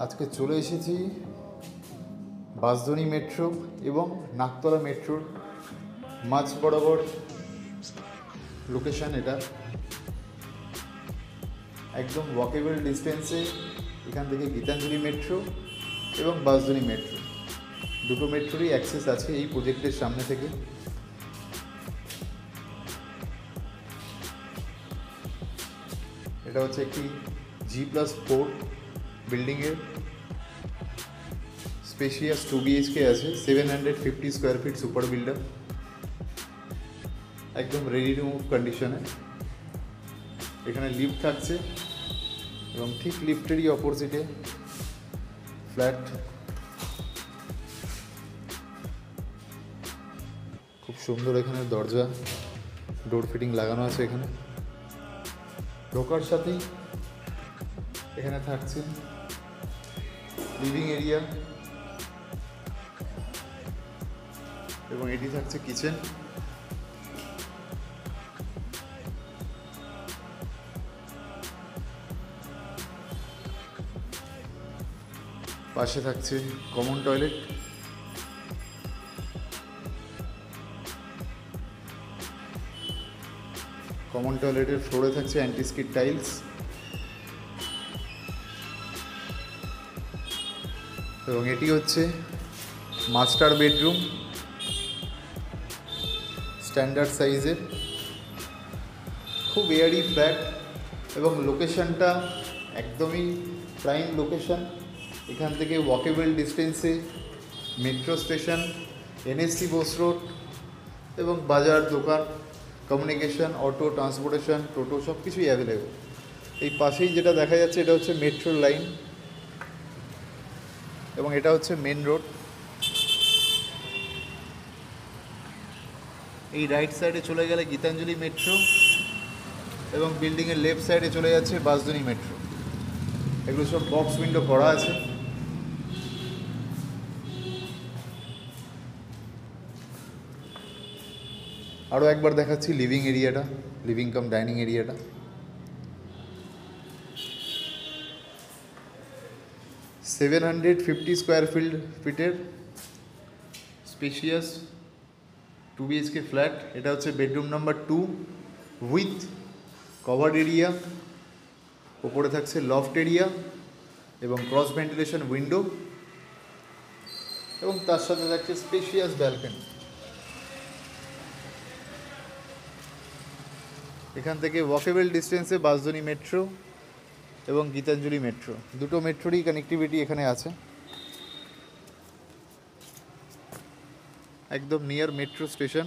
আজকে চলে এসেছি বাঁশদ্রোণী মেট্রো এবং নাকতলা মেট্রোর মাঝ বরাবর লোকেশান। এটা একদম ওয়াকেবল ডিস্টেন্সে এখান থেকে গীতাঞ্জলি মেট্রো এবং বাঁশদ্রোণী মেট্রো দুটো মেট্রোরই অ্যাক্সেস আছে এই প্রজেক্টের সামনে থেকে। এটা হচ্ছে একটি G+4 বিল্ডিংয়ের স্পেশিয়াস 2 BHK আছে, 750 স্কোয়ার ফিট সুপার বিল্ডার, একদম রেডি টু মুভ কন্ডিশনে। এখানে লিফট থাকছে এবং ঠিক লিফটেরই অপোজিটে ফ্ল্যাট। খুব সুন্দর এখানে দরজা, ডোর ফিটিং লাগানো আছে। এখানে ঢোকার সাথেই এখানে থাকছে লিভিং এরিয়া এবং এটি থাকছে কিচেন। পাশে থাকছে কমন টয়লেট। কমন টয়লেটের ফ্লোরে থাকছে অ্যান্টি-স্কিড টাইলস এবং এটি হচ্ছে মাস্টার বেডরুম, স্ট্যান্ডার্ড সাইজের, খুব এয়ারি ফ্ল্যাট এবং লোকেশনটা একদমই প্রাইম লোকেশন। এখান থেকে ওয়াকেবল ডিস্টেন্সে metro station, NSC Bose road এবং বাজার, দোকান, কমিউনিকেশন, অটো, ট্রান্সপোর্টেশন, টোটো সব কিছুই অ্যাভেলেবেল। এই পাশেই যেটা দেখা যাচ্ছে এটা হচ্ছে মেট্রোর লাইন এবং এটা হচ্ছে মেন রোড। এই রাইট সাইডে চলে গেলে গীতাঞ্জলি মেট্রো এবং বিল্ডিংয়ের লেফট সাইডে চলে যাচ্ছে বাঁশদ্রোণী মেট্রো। এগুলো সব বক্স উইন্ডো করা আছে। আরও একবার দেখাচ্ছি লিভিং এরিয়াটা, লিভিং কাম ডাইনিং এরিয়াটা। সেভেন 750 স্কোয়ার ফিটের স্পেশিয়াস 2 BHK ফ্ল্যাট। এটা হচ্ছে bedroom number 2 with covered area. ওপরে থাকছে লফট এরিয়া এবং ক্রস ভেন্টিলেশন উইন্ডো এবং তার সাথে থাকছে স্পেশিয়াস ব্যালকনি। এখান থেকে ওয়াকেবল ডিস্টেন্সে বাঁশদ্রোণী মেট্রো এবং গীতাঞ্জলি মেট্রো দুটো মেট্রোরই কানেক্টিভিটি এখানে আছে, একদম নিয়ার মেট্রো স্টেশন।